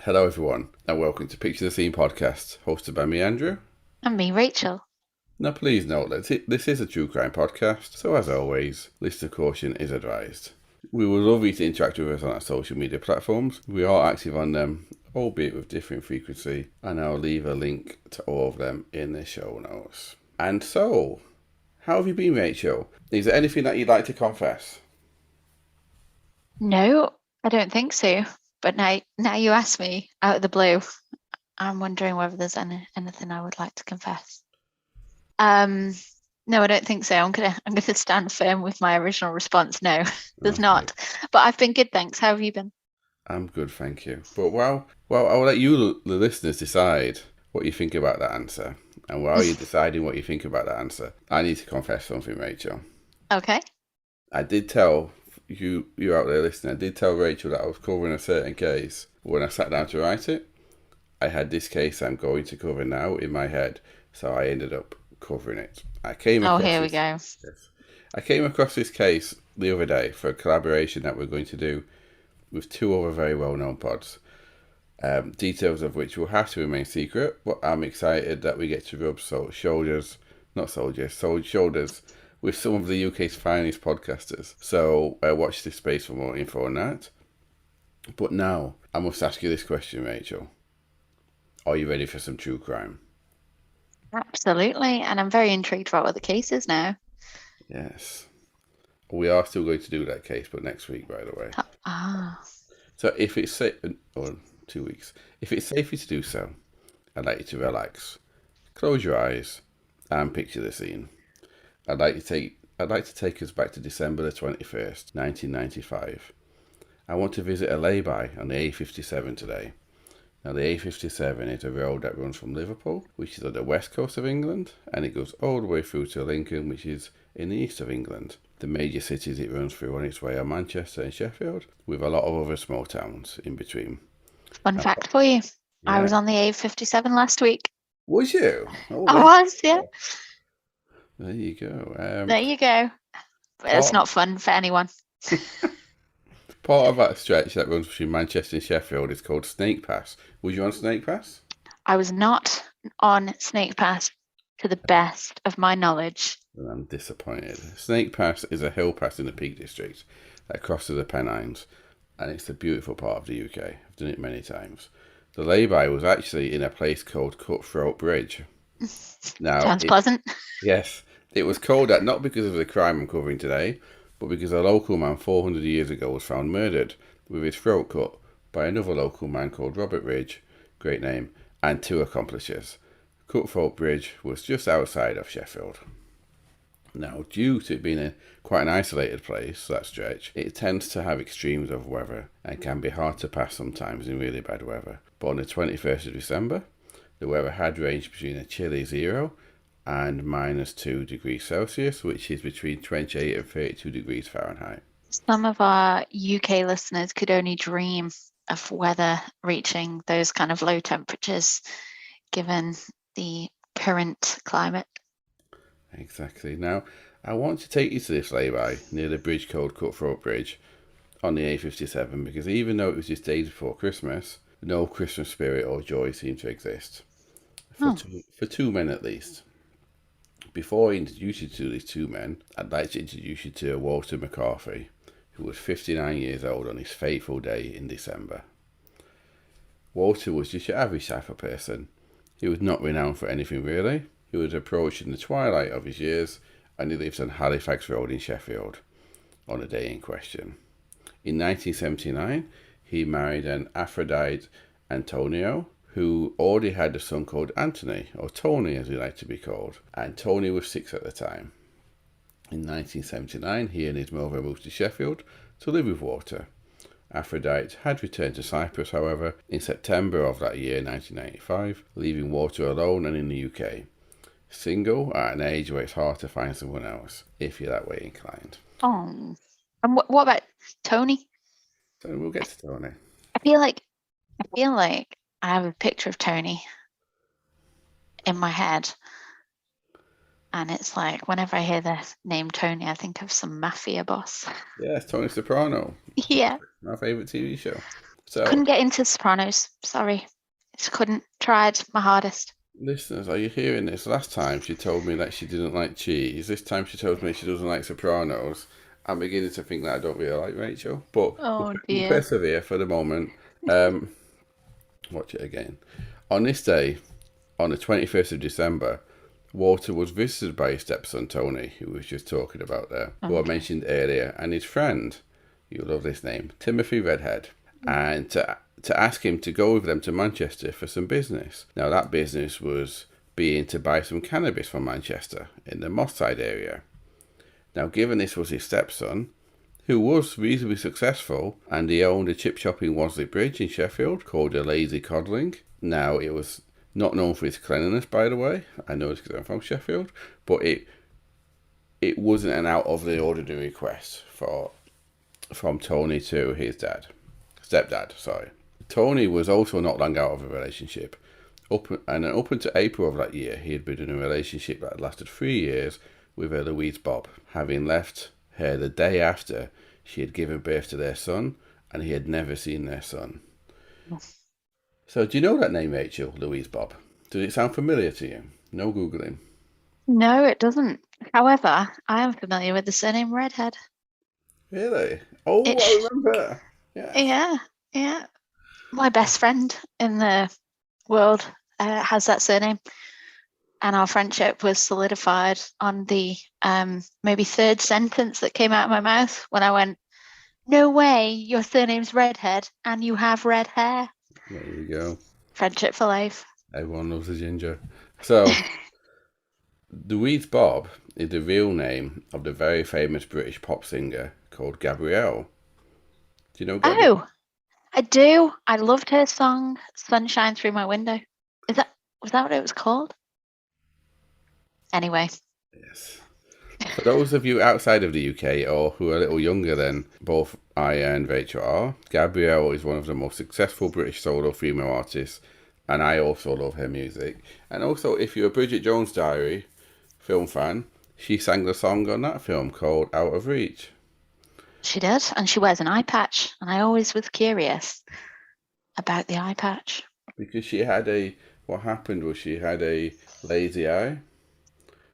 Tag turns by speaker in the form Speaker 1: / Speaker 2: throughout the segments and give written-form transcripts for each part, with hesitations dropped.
Speaker 1: Hello, everyone, and welcome to Picture the Scene podcast, hosted by me, Andrew.
Speaker 2: And me, Rachel.
Speaker 1: Now, please note that this is a true crime podcast, so as always, listener caution is advised. We would love you to interact with us on our social media platforms. We are active on them, albeit with differing frequency, and I'll leave a link to all of them in the show notes. And so, how have you been, Rachel? Is there anything that you'd like to confess?
Speaker 2: No, I don't think so. But now you ask me out of the blue, I'm wondering whether there's anything I would like to confess. No, I don't think so. I'm gonna stand firm with my original response. No, there's
Speaker 1: Okay.
Speaker 2: not. But I've been good, thanks. How have you been?
Speaker 1: I'm good, thank you. But I'll let you, the listeners, decide what you think about that answer. And while you're deciding what you think about that answer, I need to confess something, Rachel.
Speaker 2: Okay.
Speaker 1: I did tell you out there listening, I did tell Rachel that I was covering a certain case. When I sat down to write it, I had this case I'm going to cover now in my head, so I ended up covering it.
Speaker 2: Oh, here we go.
Speaker 1: I came across this case the other day for a collaboration that we're going to do with two other very well-known pods. Details of which will have to remain secret, but I'm excited that we get to rub shoulders with some of the UK's finest podcasters. So watch this space for more info on that. But now, I must ask you this question, Rachel. Are you ready for some true crime?
Speaker 2: Absolutely. And I'm very intrigued about what the case is now.
Speaker 1: Yes. We are still going to do that case, but next week, by the way.
Speaker 2: Ah.
Speaker 1: So if it's safe, or 2 weeks, if it's safe for you to do so, I'd like you to relax, close your eyes, and picture the scene. I'd like to take us back to December the 21st, 1995. I want to visit a lay-by on the A57 today. Now, the A57 is a road that runs from Liverpool, which is on the west coast of England, and it goes all the way through to Lincoln, which is in the east of England. The major cities it runs through on its way are Manchester and Sheffield, with a lot of other small towns in between.
Speaker 2: Fun fact for you. I
Speaker 1: Yeah.
Speaker 2: was on the A57 last week.
Speaker 1: Was you? Oh,
Speaker 2: I was, yeah.
Speaker 1: there you go.
Speaker 2: There you go. It's not fun for anyone.
Speaker 1: Part of that stretch that runs between Manchester and Sheffield is called Snake Pass. Was you on Snake Pass?
Speaker 2: I was not on Snake Pass to the best of my knowledge.
Speaker 1: And I'm disappointed. Snake Pass is a hill pass in the Peak District that crosses the Pennines, and it's a beautiful part of the UK. I've done it many times. The lay-by was actually in a place called Cutthroat Bridge. Now,
Speaker 2: Sounds pleasant.
Speaker 1: Yes, it was called that not because of the crime I'm covering today, but because a local man 400 years ago was found murdered with his throat cut by another local man called Robert Ridge, great name, and two accomplices. Cutthroat Bridge was just outside of Sheffield. Now, due to it being quite an isolated place, that stretch, it tends to have extremes of weather and can be hard to pass sometimes in really bad weather. But on the 21st of December, the weather had ranged between a chilly 0 and -2 degrees Celsius, which is between 28 and 32 degrees Fahrenheit.
Speaker 2: Some of our UK listeners could only dream of weather reaching those kind of low temperatures given the current climate.
Speaker 1: Exactly. Now, I want to take you to this lay-by near the bridge called Cutthroat Bridge on the A57 because even though it was just days before Christmas, no Christmas spirit or joy seemed to exist. For two men at least. Before I introduce you to these two men, I'd like to introduce you to Walter McCarthy, who was 59 years old on his fateful day in December. Walter was just your average type of person. He was not renowned for anything really. He was approaching the twilight of his years, and he lived on Halifax Road in Sheffield on the day in question. In 1979, he married an Aphrodite Antoniou, who already had a son called Antoniou, or Tony as he liked to be called, and Tony was 6 at the time. In 1979, he and his mother moved to Sheffield to live with Walter. Aphrodite had returned to Cyprus, however, in September of that year, 1995, leaving Walter alone and in the UK. Single at an age where it's hard to find someone else, if you're that way inclined.
Speaker 2: Oh, and what about Tony?
Speaker 1: So we'll get to Tony.
Speaker 2: I feel like I have a picture of Tony in my head, and it's like whenever I hear the name Tony, I think of some mafia boss.
Speaker 1: Yes, Tony Soprano.
Speaker 2: Yeah.
Speaker 1: My favourite TV show. So,
Speaker 2: Couldn't get into Sopranos. Sorry. Just couldn't. Tried my hardest.
Speaker 1: listeners, are you hearing this? Last time she told me that she didn't like cheese. This time she tells me she doesn't like Sopranos. I'm beginning to think that I don't really like Rachel, but
Speaker 2: Oh
Speaker 1: we'll
Speaker 2: dear.
Speaker 1: persevere for the moment. Um, watch it again. On this day, on the 21st of December, Walter was visited by his stepson Tony, who we was just talking about there, who I
Speaker 2: Okay.
Speaker 1: mentioned earlier, and his friend, you love this name, Timothy Redhead, and to ask him to go with them to Manchester for some business. Now that business was being to buy some cannabis from Manchester in the Moss Side area. Now, given this was his stepson, who was reasonably successful, and he owned a chip shop in Wansley Bridge in Sheffield called the Lazy Codling. Now, it was not known for its cleanliness, by the way. I know it's because I'm from Sheffield, but it wasn't an out of the ordinary request from Tony to his stepdad. Sorry, Tony was also not long out of a relationship. Up until April of that year, he had been in a relationship that lasted 3 years with a Louise Bob, having left her the day after she had given birth to their son, and he had never seen their son. So, do you know that name, Rachel? Louise Bob? Does it sound familiar to you? No Googling.
Speaker 2: No, it doesn't. However, I am familiar with the surname Redhead.
Speaker 1: Really? Oh,
Speaker 2: It,
Speaker 1: I
Speaker 2: sh-
Speaker 1: remember. Yes.
Speaker 2: yeah, yeah. My best friend in the world has that surname, and our friendship was solidified on the maybe third sentence that came out of my mouth when I went, "No way, your surname's Redhead, and you have red hair."
Speaker 1: There you go.
Speaker 2: Friendship for life.
Speaker 1: Everyone loves a ginger. So, Louise Bob is the real name of the very famous British pop singer called Gabrielle. Do you know Gabrielle?
Speaker 2: Oh, I do. I loved her song "Sunshine Through My Window." Is that was that what it was called? Anyway,
Speaker 1: Yes. For those of you outside of the UK or who are a little younger than both I and Rachel are, Gabrielle is one of the most successful British solo female artists, and I also love her music. And also, if you're a Bridget Jones' Diary film fan, she sang the song on that film called Out of Reach.
Speaker 2: she did, and she wears an eye patch, and I always was curious about the eye patch.
Speaker 1: Because what happened was she had a lazy eye.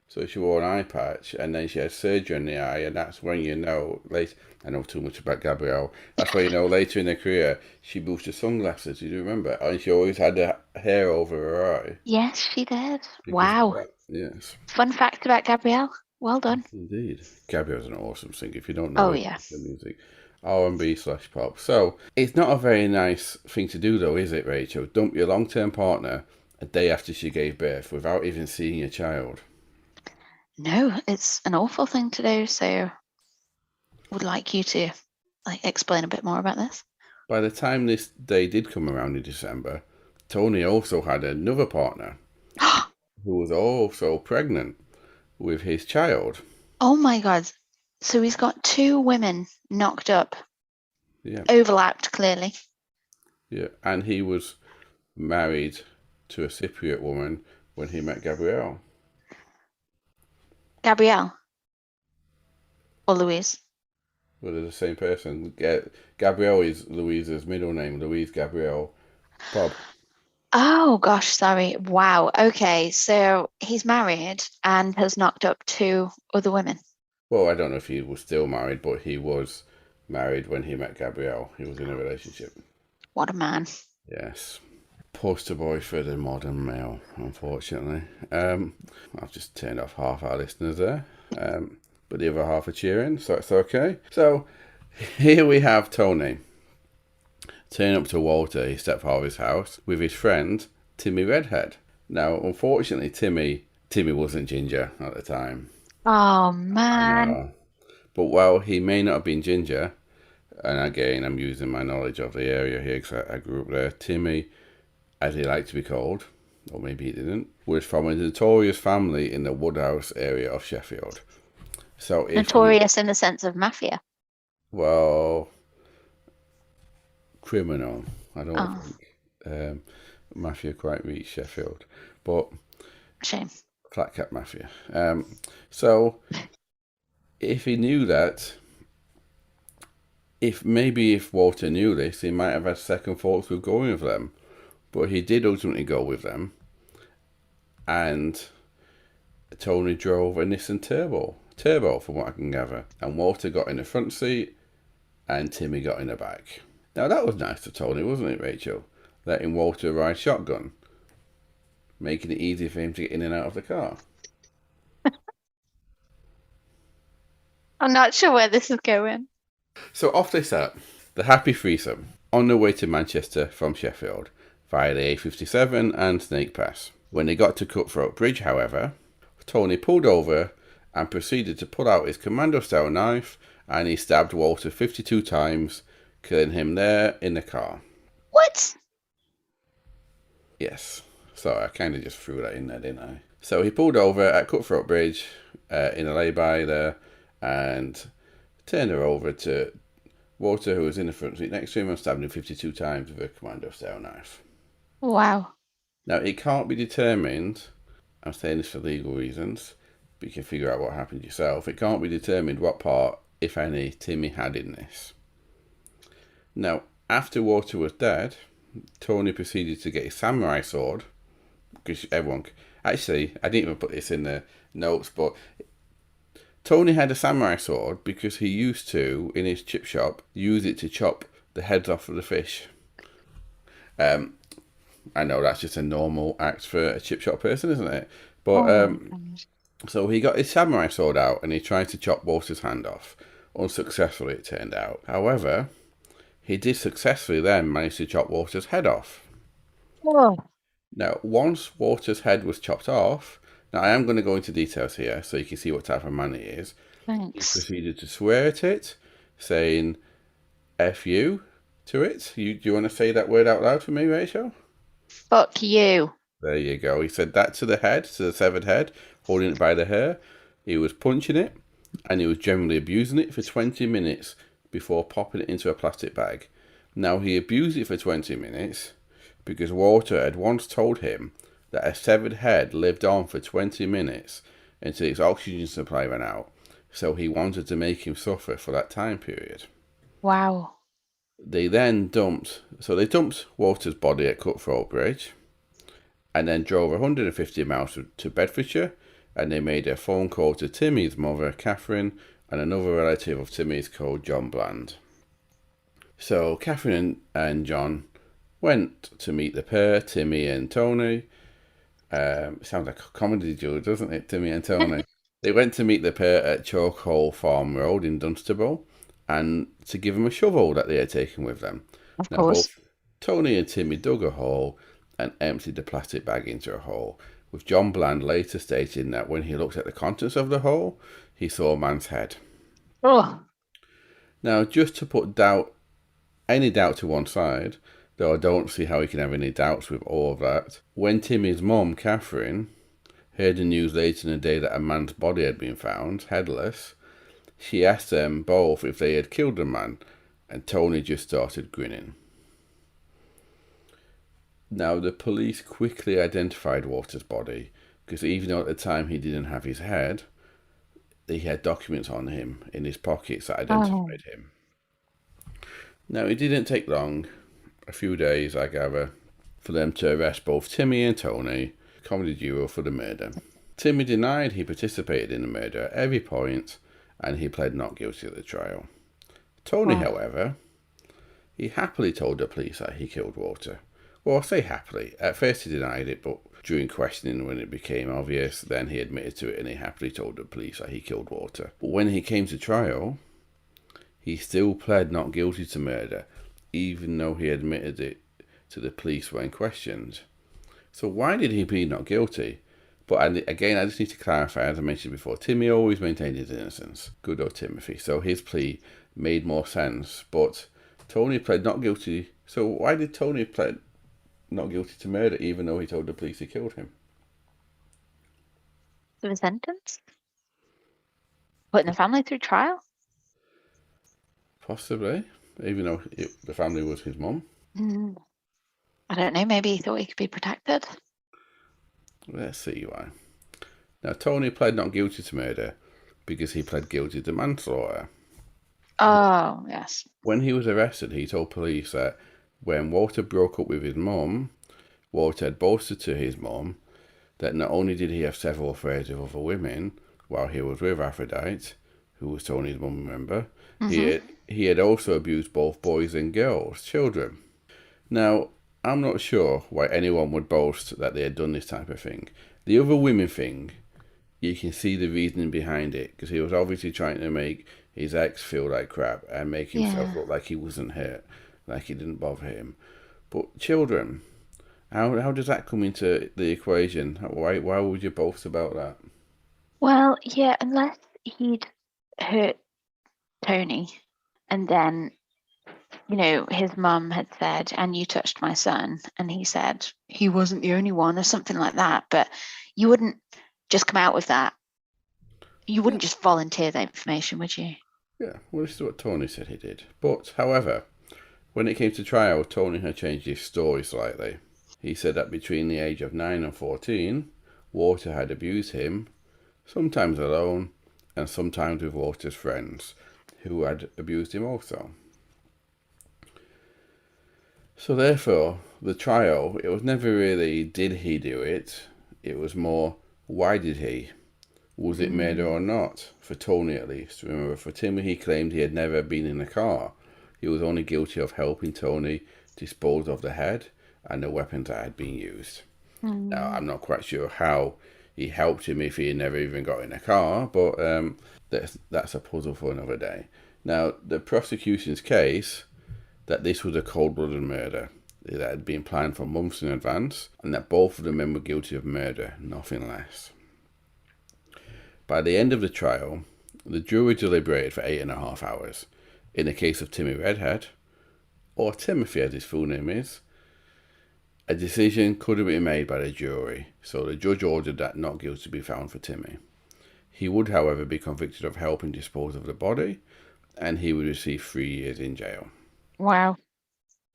Speaker 1: So she wore an eye patch, and then she had surgery on the eye, and that's when you know. Late, I know too much about Gabrielle. That's when you know later in her career she moved to sunglasses. You do remember? And she always had the hair over her eye
Speaker 2: Yes, she did.
Speaker 1: because of
Speaker 2: Wow.
Speaker 1: that. Yes,
Speaker 2: Fun fact about Gabrielle. Well done.
Speaker 1: indeed. Gabrielle's an awesome singer. If you don't know
Speaker 2: Oh
Speaker 1: it,
Speaker 2: yeah.
Speaker 1: the music, R&B/pop. So it's not a very nice thing to do, though, is it, Rachel? Dump your long-term partner a day after she gave birth without even seeing your child.
Speaker 2: No, it's an awful thing to do. So, would like you to explain a bit more about this.
Speaker 1: By the time this day did come around in December, Tony also had another partner who was also pregnant with his child.
Speaker 2: Oh my God. So he's got two women knocked up,
Speaker 1: Yeah,
Speaker 2: overlapped clearly.
Speaker 1: yeah. And he was married to a Cypriot woman when he met Gabrielle.
Speaker 2: Gabrielle or Louise.
Speaker 1: Well, they're the same person. Gabrielle is Louise's middle name, Louise Gabrielle Bob.
Speaker 2: Oh gosh, sorry. Wow. Okay. So he's married and has knocked up two other women.
Speaker 1: Well, I don't know if he was still married, but he was married when he met Gabrielle. He was in a relationship.
Speaker 2: What a man.
Speaker 1: Yes. Poster boy for the modern male, unfortunately. I've just turned off half our listeners there, but the other half are cheering, so it's okay. So here we have Tony turn up to Walter, his stepfather's house, with his friend Timmy Redhead. Now, unfortunately, Timmy wasn't ginger at the time.
Speaker 2: Oh
Speaker 1: I
Speaker 2: man.
Speaker 1: know, but while he may not have been ginger, and again, I'm using my knowledge of the area here because I grew up there. Timmy, as he liked to be called, or maybe he didn't, was from a notorious family in the Woodhouse area of Sheffield. So if you,
Speaker 2: Notorious in the sense of mafia.
Speaker 1: well, criminal, I don't
Speaker 2: Oh,
Speaker 1: think mafia quite reached Sheffield, but
Speaker 2: shame.
Speaker 1: flat cap mafia. So if he knew that If Walter knew this, he might have had second thoughts with going with them. But he did ultimately go with them, and Tony drove a Nissan Turbo, from what I can gather. And Walter got in the front seat, and Timmy got in the back. Now that was nice of Tony, wasn't it, Rachel? Letting Walter ride shotgun, making it easy for him to get in and out of the car.
Speaker 2: I'm not sure where this is going.
Speaker 1: So off they set, the happy threesome, on their way to Manchester from Sheffield, via the A57 and Snake Pass. When they got to Cutthroat Bridge, however, Tony pulled over and proceeded to pull out his commando-style knife, and he stabbed Walter 52 times, killing him there in the car.
Speaker 2: What?
Speaker 1: Yes. So I kind of just threw that in there, didn't I? So he pulled over at Cutthroat Bridge in a lay-by there and turned her over to Walter, who was in the front seat next to him, and stabbed him 52 times with a commando-style knife.
Speaker 2: Wow.
Speaker 1: Now, it can't be determined, I'm saying this for legal reasons, but you can figure out what happened yourself. It can't be determined what part, if any, Timmy had in this. Now, after Walter was dead, Tony proceeded to get his samurai sword, because everyone... Actually, I didn't even put this in the notes, but Tony had a samurai sword because he used to, in his chip shop, use it to chop the heads off of the fish. I know that's just a normal act for a chip shop person, isn't it? But so he got his samurai sword out and he tried to chop Walter's hand off. Unsuccessfully, it turned out. However, he did successfully then manage to chop Walter's head off.
Speaker 2: Oh.
Speaker 1: Now, once Walter's head was chopped off, now I am going to go into details here so you can see what type of man he is.
Speaker 2: Thanks.
Speaker 1: He proceeded to swear at it, saying F you to it. Do you want to say that word out loud for me, Rachel?
Speaker 2: Fuck you.
Speaker 1: There you go. He said that to the head, to the severed head, holding it by the hair. He was punching it, and he was generally abusing it for 20 minutes before popping it into a plastic bag. Now, he abused it for 20 minutes because Walter had once told him that a severed head lived on for 20 minutes until its oxygen supply ran out. So he wanted to make him suffer for that time period.
Speaker 2: Wow.
Speaker 1: They dumped Walter's body at Cutthroat Bridge and then drove 150 miles to Bedfordshire, and they made a phone call to Timmy's mother, Catherine, and another relative of Timmy's called John Bland. So Catherine and John went to meet the pair, Timmy and Tony. Sounds like a comedy duo, doesn't it, Timmy and Tony? They went to meet the pair at Chalk Hole Farm Road in Dunstable and to give them a shovel that they had taken with them.
Speaker 2: Of
Speaker 1: Now,
Speaker 2: course.
Speaker 1: both Tony and Timmy dug a hole and emptied the plastic bag into a hole, with John Bland later stating that when he looked at the contents of the hole, he saw a man's head.
Speaker 2: Oh.
Speaker 1: Now, just to put any doubt to one side, though I don't see how he can have any doubts with all of that, when Timmy's mum, Catherine, heard the news later in the day that a man's body had been found, headless, she asked them both if they had killed the man, and Tony just started grinning. Now, the police quickly identified Walter's body, because even though at the time he didn't have his head, he had documents on him in his pockets that identified him. Now, it didn't take long, a few days, I gather, for them to arrest both Timmy and Tony, comedy duo, for the murder. Timmy denied he participated in the murder at every point, and he pled not guilty at the trial. Tony, however, he happily told the police that he killed Walter. Well, I say happily. At first he denied it, but during questioning, when it became obvious, then he admitted to it and he happily told the police that he killed Walter. But when he came to trial, he still pled not guilty to murder, even though he admitted it to the police when questioned. So why did he plead not guilty? But again, I just need to clarify, as I mentioned before, Timmy always maintained his innocence. Good old Timothy. So his plea made more sense. But Tony pled not guilty. So why did Tony plead not guilty to murder, even though he told the police he killed him?
Speaker 2: The sentence? Putting the family through trial?
Speaker 1: Possibly, even though the family was his mum.
Speaker 2: I don't know, maybe he thought he could be protected.
Speaker 1: Let's see why. Now, Tony pled not guilty to murder because he pled guilty to manslaughter.
Speaker 2: Oh, yes.
Speaker 1: When he was arrested, he told police that when Walter broke up with his mum, Walter had boasted to his mum that not only did he have several affairs with other women while he was with Aphrodite, who was Tony's mum, remember,
Speaker 2: Mm-hmm.
Speaker 1: he had also abused both boys and girls, children. Now, I'm not sure why anyone would boast that they had done this type of thing. The other women thing, you can see the reasoning behind it, because he was obviously trying to make his ex feel like crap and make himself
Speaker 2: Yeah.
Speaker 1: look like he wasn't hurt, like it didn't bother him. But children, how does that come into the equation? Why would you boast about that?
Speaker 2: Well, yeah, unless he'd hurt Tony and then, his mum had said, and you touched my son, and he said he wasn't the only one or something like that. But you wouldn't just come out with that. You
Speaker 1: Yeah,
Speaker 2: wouldn't just volunteer the information, would you?
Speaker 1: yeah. Well, this is what Tony said he did. But, however, when it came to trial, Tony had changed his story slightly. He said that between the age of 9 and 14, Walter had abused him, sometimes alone, and sometimes with Walter's friends, who had abused him also. So therefore, the trial, it was never really did he do it, it was more why did he? Was it murder
Speaker 2: Mm.
Speaker 1: or not? For Tony at least. Remember, for Timmy he claimed he had never been in a car. He was only guilty of helping Tony dispose of the head and the weapons that had been used. Now,
Speaker 2: Mm.
Speaker 1: I'm not quite sure how he helped him if he had never even got in a car, but that's a puzzle for another day. Now, the prosecution's case that this was a cold-blooded murder that had been planned for months in advance, and that both of the men were guilty of murder, nothing less. By the end of the trial, the jury deliberated for 8.5 hours. In the case of Timmy Redhead, or Timothy as his full name is, a decision couldn't be made by the jury, so the judge ordered that not guilty be found for Timmy. He would, however, be convicted of helping dispose of the body, and he would receive 3 years in jail.
Speaker 2: Wow.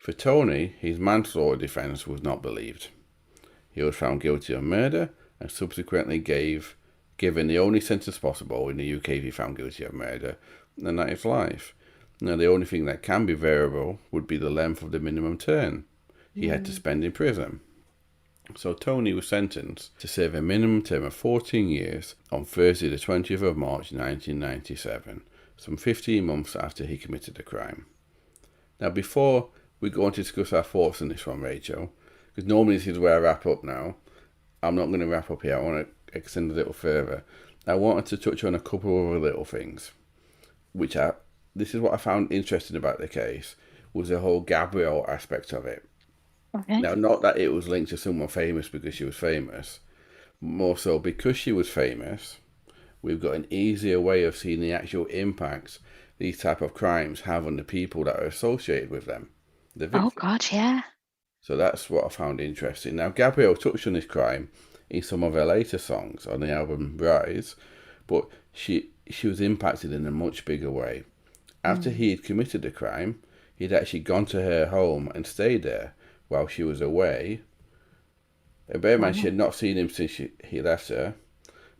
Speaker 1: For Tony, his manslaughter defence was not believed. He was found guilty of murder and subsequently given the only sentence possible in the UK if he found guilty of murder, and that is life. Now, the only thing that can be variable would be the length of the minimum term he had to
Speaker 2: Mm.
Speaker 1: spend in prison. So Tony was sentenced to serve a minimum term of 14 years on Thursday the 20th of March 1997, some 15 months after he committed the crime. Now, before we go on to discuss our thoughts on this one, Rachel, because normally this is where I wrap up now, I'm not going to wrap up here. I want to extend a little further. I wanted to touch on a couple of other little things, this is what I found interesting about the case, was the whole Gabrielle aspect of it.
Speaker 2: Okay.
Speaker 1: Now, not that it was linked to someone famous because she was famous, more so because she was famous, we've got an easier way of seeing the actual impacts these type of crimes have on the people that are associated with them, the
Speaker 2: Oh
Speaker 1: victims.
Speaker 2: God, yeah.
Speaker 1: So that's what I found interesting. Now, Gabrielle touched on this crime in some of her later songs on the album Rise, but she was impacted in a much bigger way. After
Speaker 2: Mm.
Speaker 1: he had committed the crime, he'd actually gone to her home and stayed there while she was away. And bear in mind, she
Speaker 2: Wow.
Speaker 1: had not seen him since he left her,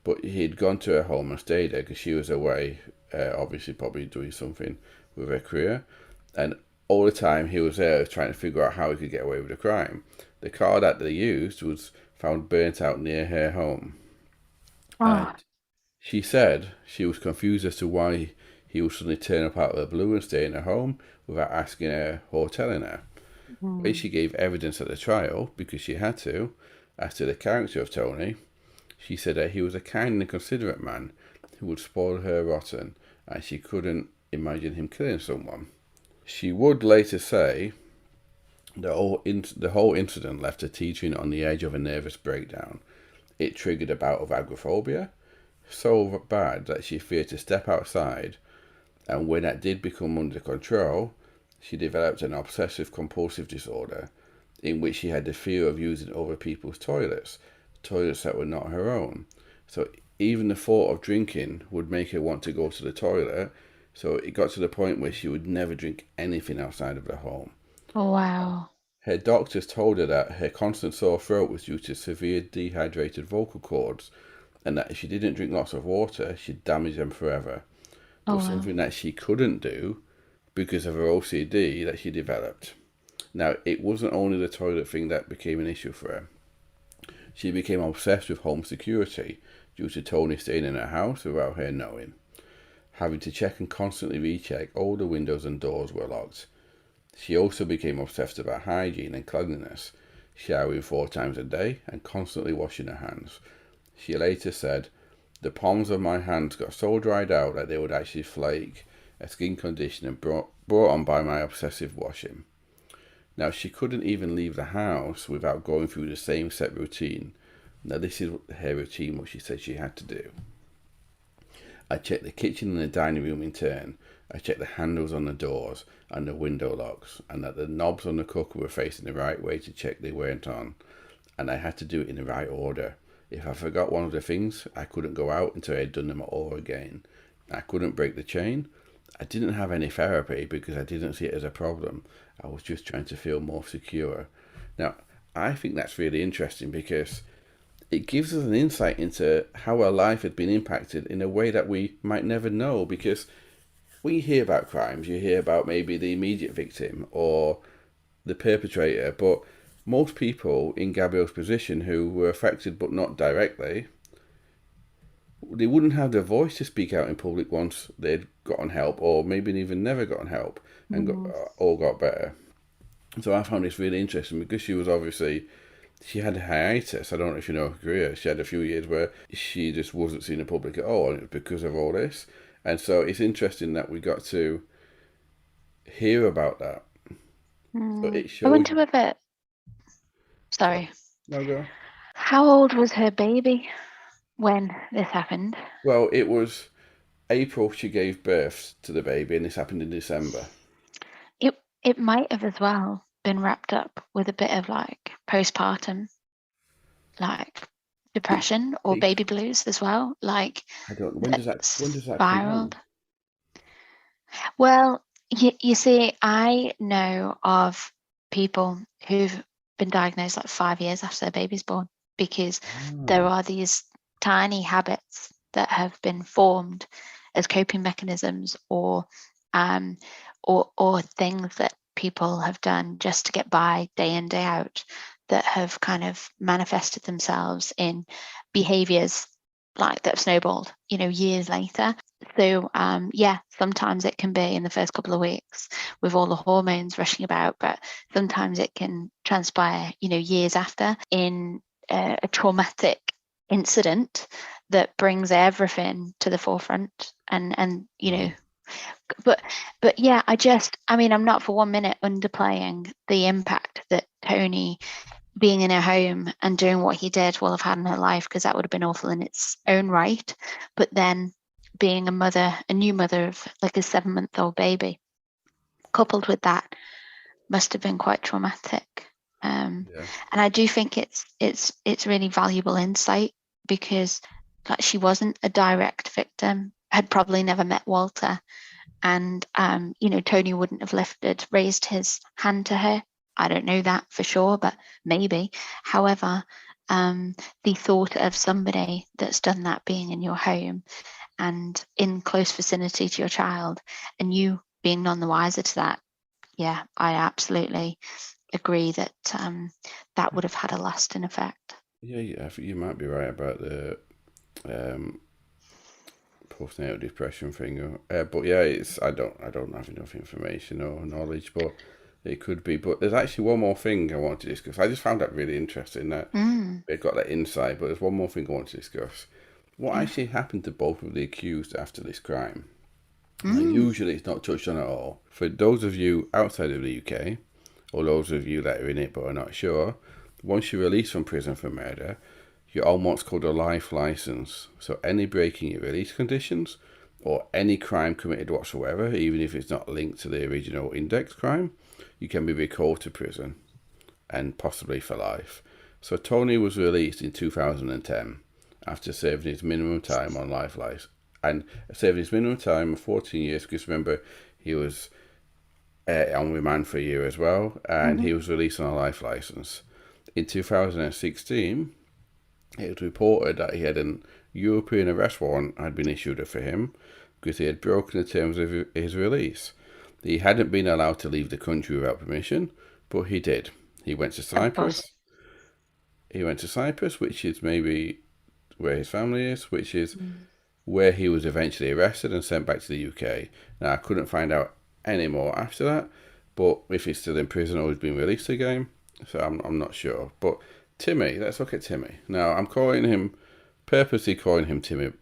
Speaker 1: but he'd gone to her home and stayed there because she was away, obviously probably doing something with her career. And all the time he was there trying to figure out how he could get away with the crime. The car that they used was found burnt out near her home.
Speaker 2: Oh.
Speaker 1: And she said she was confused as to why he would suddenly turn up out of the blue and stay in her home without asking her or telling her. When
Speaker 2: Mm.
Speaker 1: she gave evidence at the trial, because she had to, as to the character of Tony, she said that he was a kind and considerate man who would spoil her rotten, and she couldn't imagine him killing someone. She would later say the whole incident left her teetering on the edge of a nervous breakdown. It triggered a bout of agoraphobia, so bad that she feared to step outside, and when that did become under control, she developed an obsessive compulsive disorder in which she had the fear of using other people's toilets that were not her own. So even the thought of drinking would make her want to go to the toilet. So it got to the point where she would never drink anything outside of the home.
Speaker 2: Wow.
Speaker 1: Her doctors told her that her constant sore throat was due to severe dehydrated vocal cords, and that if she didn't drink lots of water, she'd damage them forever.
Speaker 2: Oh
Speaker 1: but
Speaker 2: wow.
Speaker 1: something that she couldn't do because of her OCD that she developed. Now, it wasn't only the toilet thing that became an issue for her. She became obsessed with home security due to Tony staying in her house without her knowing, having to check and constantly recheck all the windows and doors were locked. She also became obsessed about hygiene and cleanliness, showering 4 times a day and constantly washing her hands. She later said, "The palms of my hands got so dried out that they would actually flake, a skin condition brought on by my obsessive washing." Now, she couldn't even leave the house without going through the same set routine. Now, this is her routine, what she said she had to do. I checked the kitchen and the dining room in turn. I checked the handles on the doors and the window locks, and that the knobs on the cooker were facing the right way to check they weren't on. And I had to do it in the right order. If I forgot one of the things, I couldn't go out until I had done them all again. I couldn't break the chain. I didn't have any therapy because I didn't see it as a problem. I was just trying to feel more secure. Now, I think that's really interesting because it gives us an insight into how our life had been impacted in a way that we might never know. Because when you hear about crimes, you hear about maybe the immediate victim or the perpetrator, but most people in Gabrielle's position who were affected but not directly, they wouldn't have the voice to speak out in public once they'd gotten help, or maybe even never gotten help and
Speaker 2: Mm.
Speaker 1: got better. So I found this really interesting because she had a hiatus. I don't know if you know her career. She had a few years where she just wasn't seen in public at all, and it was because of all this. And so it's interesting that we got to hear about that. So
Speaker 2: Mm.
Speaker 1: it
Speaker 2: I
Speaker 1: shows
Speaker 2: wonder
Speaker 1: you.
Speaker 2: whether,
Speaker 1: Sorry,
Speaker 2: sorry,
Speaker 1: no go.
Speaker 2: how old was her baby when this happened?
Speaker 1: Well, it was April she gave birth to the baby, and this happened in December.
Speaker 2: It might have as well been wrapped up with a bit of like postpartum, like
Speaker 1: It,
Speaker 2: depression or
Speaker 1: it,
Speaker 2: baby blues as well, like
Speaker 1: I don't.
Speaker 2: that
Speaker 1: When does that come
Speaker 2: spiraled.
Speaker 1: on?
Speaker 2: Well, you see, I know of people who've been diagnosed like 5 years after their baby's born because there
Speaker 1: Ah,
Speaker 2: are these tiny habits that have been formed as coping mechanisms um, or things that people have done just to get by day in, day out that have kind of manifested themselves in behaviors like that have snowballed, years later. So yeah, sometimes it can be in the first couple of weeks with all the hormones rushing about, but sometimes it can transpire, years after in a traumatic incident that brings everything to the forefront and
Speaker 1: wow.
Speaker 2: but yeah, I mean, I'm not for 1 minute underplaying the impact that Tony being in her home and doing what he did will have had in her life, because that would have been awful in its own right. But then being a new mother of like a 7-month-old baby, coupled with that, must have been quite traumatic.
Speaker 1: Yeah.
Speaker 2: And I do think it's really valuable insight because like, she wasn't a direct victim, had probably never met Walter, and Tony wouldn't have raised his hand to her. I don't know that for sure, but maybe. However, the thought of somebody that's done that being in your home and in close vicinity to your child, and you being none the wiser to that, yeah, I absolutely agree that that would have had a lasting effect.
Speaker 1: Yeah, yeah, I think you might be right about the um, postnatal depression thing. But yeah, I don't have enough information or knowledge, but it could be. But there's actually one more thing I want to discuss. I just found that really interesting that
Speaker 2: Mm,
Speaker 1: they've got that insight. But there's one more thing I want to discuss. What
Speaker 2: yeah.
Speaker 1: actually happened to both of the accused after this crime? Now,
Speaker 2: Mm,
Speaker 1: usually it's not touched on at all. For those of you outside of the UK, or those of you that are in it but are not sure, once you're released from prison for murder, you're on what's called a life license. So any breaking your release conditions or any crime committed whatsoever, even if it's not linked to the original index crime, you can be recalled to prison and possibly for life. So Tony was released in 2010 after serving his minimum time on life license and serving his minimum time of 14 years because remember he was on remand for a year as well, and
Speaker 2: mhm.
Speaker 1: he was released on a life license. In 2016, it was reported that he had an European arrest warrant had been issued for him, because he had broken the terms of his release. He hadn't been allowed to leave the country without permission, but he did. He went to
Speaker 2: Of course.
Speaker 1: Cyprus. He went to Cyprus, which is maybe where his family is, which is
Speaker 2: Mm.
Speaker 1: where he was eventually arrested and sent back to the UK. Now, I couldn't find out any more after that, but if he's still in prison or he's been released again, so I'm not sure. But Timmy, let's look at Timmy. Now, I'm purposely calling him Timmy,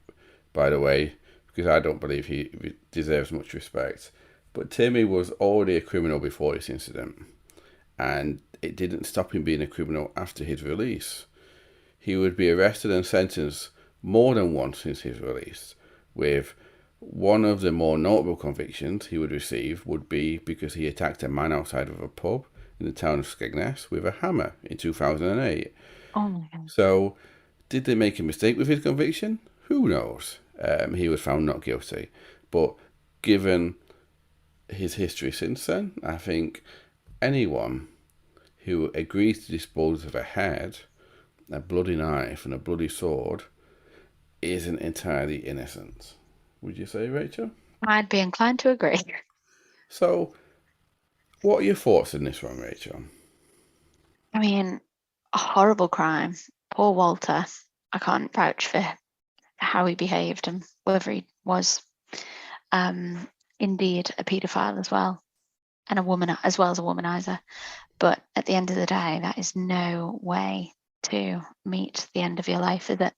Speaker 1: by the way, because I don't believe he deserves much respect. But Timmy was already a criminal before this incident, and it didn't stop him being a criminal after his release. He would be arrested and sentenced more than once since his release, with one of the more notable convictions he would receive would be because he attacked a man outside of a pub in the town of Skegness with a hammer in 2008.
Speaker 2: Oh my God.
Speaker 1: So, did they make a mistake with his conviction? Who knows? He was found not guilty. But given his history since then, I think anyone who agrees to dispose of a head, a bloody knife, and a bloody sword isn't entirely innocent. Would you say, Rachel?
Speaker 2: I'd be inclined to agree.
Speaker 1: So, what are your thoughts on this one, Rachel?
Speaker 2: I mean, a horrible crime. Poor Walter. I can't vouch for how he behaved and whether he was indeed a paedophile as well, and a woman as well as a womanizer. But at the end of the day, that is no way to meet the end of your life, is it?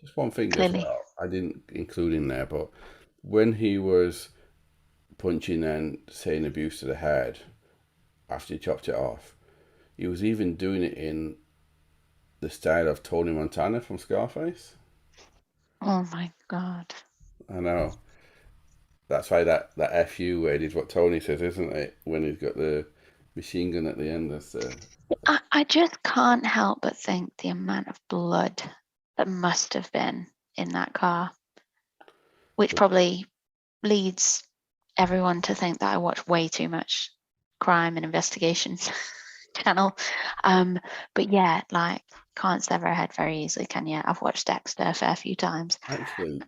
Speaker 1: Just one thing as
Speaker 2: Clearly.
Speaker 1: well, I didn't include in there, but when he was punching and saying abuse to the head after he chopped it off, he was even doing it in the style of Tony Montana from Scarface.
Speaker 2: Oh my God.
Speaker 1: I know. That's why that FU word is what Tony says, isn't it? When he's got the machine gun at the end. That's the.
Speaker 2: I just can't help but think the amount of blood that must have been in that car, which probably leads everyone to think that I watch way too much crime and investigation channel. But yeah, like, can't sever a head very easily, can you? I've watched Dexter a fair few times.
Speaker 1: Actually,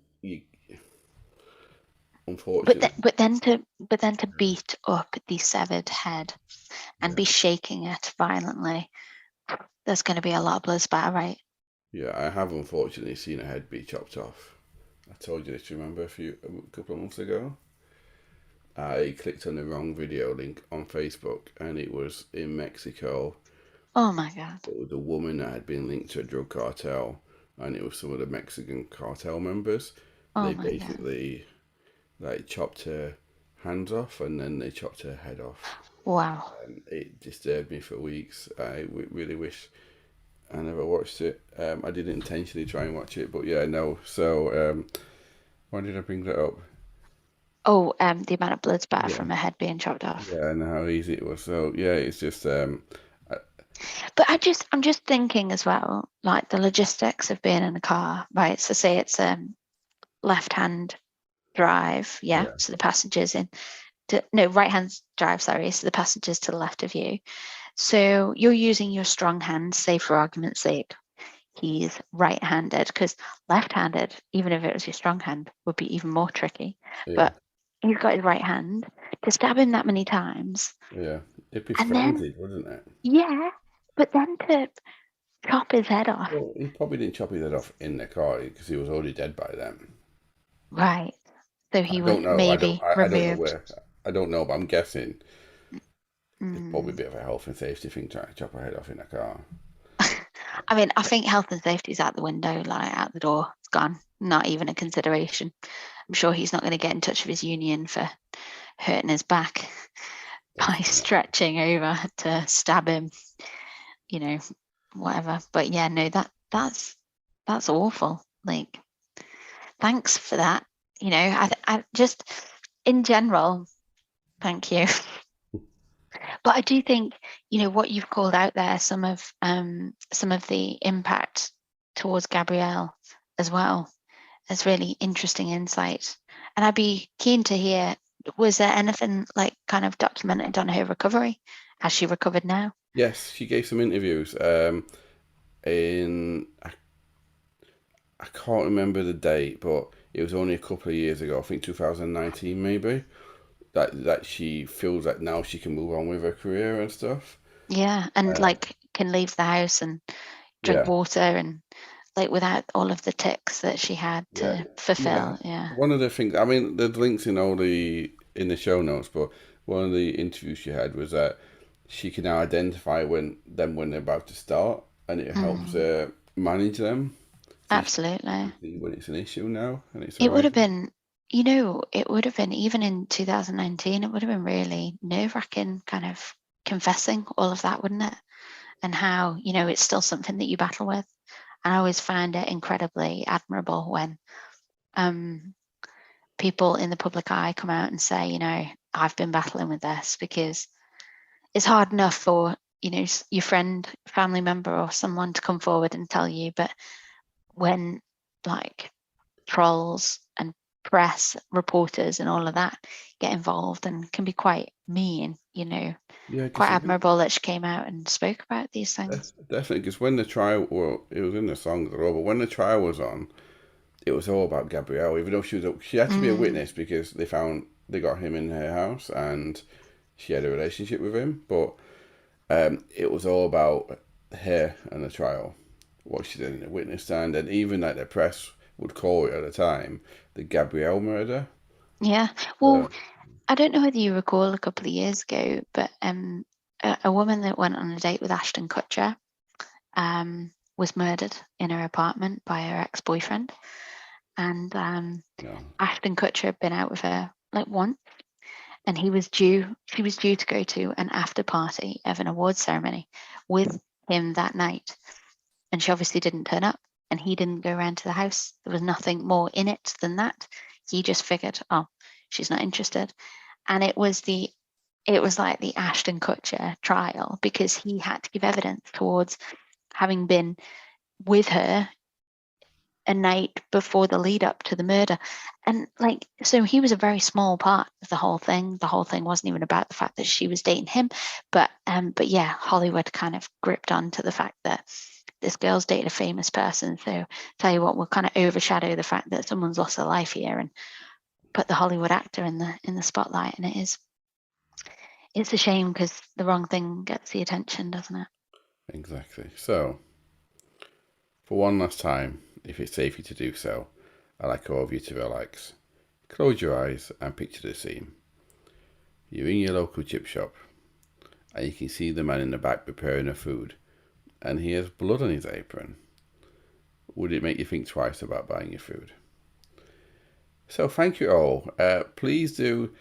Speaker 2: But
Speaker 1: unfortunately,
Speaker 2: but then to beat up the severed head and be shaking it violently, there's going to be a lot of blood spatter, right?
Speaker 1: yeah, I have unfortunately seen a head be chopped off. I told you this, remember, a couple of months ago? I clicked on the wrong video link on Facebook and it was in Mexico.
Speaker 2: Oh my God.
Speaker 1: It was a woman that had been linked to a drug cartel and it was some of the Mexican cartel members.
Speaker 2: Oh
Speaker 1: They
Speaker 2: my God.
Speaker 1: basically like chopped her hands off and then they chopped her head off.
Speaker 2: Wow.
Speaker 1: And it disturbed me for weeks. I really wish I never watched it. I didn't intentionally try and watch it, but yeah, no. So, why did I bring that up?
Speaker 2: Oh, the amount of blood spatter
Speaker 1: Yeah,
Speaker 2: from a head being chopped off.
Speaker 1: yeah, and how easy it was. So, yeah, it's just
Speaker 2: But I'm just thinking as well, like the logistics of being in a car, right? So say it's left-hand drive, yeah.
Speaker 1: yeah,
Speaker 2: So the passengers no, right-hand drive, sorry. So the passengers to the left of you. So you're using your strong hand, say for argument's sake, he's right-handed, because left-handed, even if it was your strong hand, would be even more tricky.
Speaker 1: yeah,
Speaker 2: But he's got his right hand to stab him that many times,
Speaker 1: yeah. It'd be
Speaker 2: and then
Speaker 1: frenzied, wouldn't it?
Speaker 2: yeah, but then to chop his head off,
Speaker 1: Well, he probably didn't chop his head off in the car because he was already dead by then.
Speaker 2: right? So
Speaker 1: I
Speaker 2: he was
Speaker 1: don't know.
Speaker 2: maybe
Speaker 1: I don't know
Speaker 2: removed.
Speaker 1: where. I don't know, but I'm guessing it's probably a
Speaker 2: Mm.
Speaker 1: bit of a health and safety thing trying to chop a head off in a car.
Speaker 2: I mean, I think health and safety is out the window, like out the door. It's gone. Not even a consideration. I'm sure he's not going to get in touch with his union for hurting his back by
Speaker 1: Definitely not.
Speaker 2: stretching over to stab him, you know, whatever. But yeah, no, that's awful. Like, thanks for that. I just, in general, thank you. But I do think, what you've called out there, some of the impact towards Gabrielle as well, is really interesting insight. And I'd be keen to hear, was there anything like kind of documented on her recovery? Has she recovered now?
Speaker 1: Yes, she gave some interviews. In I can't remember the date, but it was only a couple of years ago, I think 2019 maybe, that she feels that now she can move on with her career and stuff.
Speaker 2: Yeah, and
Speaker 1: Uh,
Speaker 2: like can leave the house and drink
Speaker 1: yeah,
Speaker 2: water and like without all of the ticks that she had
Speaker 1: yeah,
Speaker 2: to
Speaker 1: yeah.
Speaker 2: fulfill. Yeah.
Speaker 1: One of the things, I mean, there's links in all the show notes, but one of the interviews she had was that she can now identify when they're about to start, and it helps
Speaker 2: Mm,
Speaker 1: her manage them. So she
Speaker 2: absolutely.
Speaker 1: can see when it's an issue now, and it's
Speaker 2: It would have
Speaker 1: arising.
Speaker 2: been, it would have been even in 2019, it would have been really nerve-wracking kind of confessing all of that, wouldn't it? And how, it's still something that you battle with. And I always find it incredibly admirable when um, people in the public eye come out and say, I've been battling with this, because it's hard enough for, your friend, family member, or someone to come forward and tell you. But when like trolls and press reporters and all of that get involved and can be quite mean,
Speaker 1: Yeah,
Speaker 2: quite
Speaker 1: because
Speaker 2: admirable that she came out and spoke about these things.
Speaker 1: definitely, because when the trial, well, it was in the songs as well, but when the trial was on, it was all about Gabrielle. Even though she had to be a
Speaker 2: Mm,
Speaker 1: witness because they got him in her house and she had a relationship with him, but it was all about her and the trial, what she did in the witness stand, and even like the press would call it at the time the Gabrielle murder.
Speaker 2: yeah. Well,
Speaker 1: So,
Speaker 2: I don't know whether you recall a couple of years ago, but a woman that went on a date with Ashton Kutcher was murdered in her apartment by her ex-boyfriend. And
Speaker 1: no,
Speaker 2: Ashton Kutcher had been out with her like once, and she was due to go to an after party of an awards ceremony with him that night. And she obviously didn't turn up, and he didn't go around to the house. There was nothing more in it than that. He just figured, oh, she's not interested. And it was like the Ashton Kutcher trial, because he had to give evidence towards having been with her a night before the lead up to the murder. And like, so he was a very small part of the whole thing. The whole thing wasn't even about the fact that she was dating him. But yeah, Hollywood kind of gripped on to the fact that this girl's dating a famous person. So tell you what, we'll kind of overshadow the fact that someone's lost their life here and put the Hollywood actor in the spotlight. And it's a shame, because the wrong thing gets the attention, doesn't it?
Speaker 1: exactly. So, for one last time, if it's safe for you to do so, I'd like all of you to relax. Close your eyes and picture the scene. You're in your local chip shop, and you can see the man in the back preparing the food, and he has blood on his apron. Would it make you think twice about buying your food? So, thank you all. Please do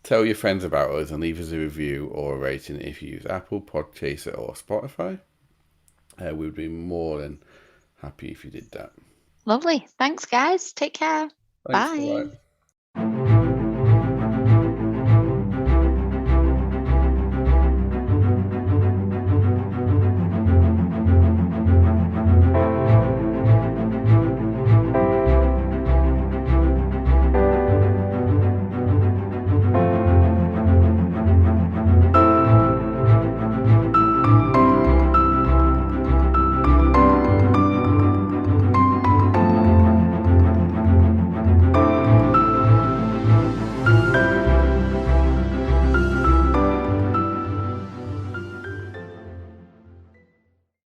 Speaker 1: tell your friends about us and leave us a review or a rating if you use Apple, Podchaser, or Spotify. We'd be more than happy if you did that.
Speaker 2: Lovely. Thanks, guys. Take care.
Speaker 1: Thanks. Bye bye.
Speaker 2: Bye.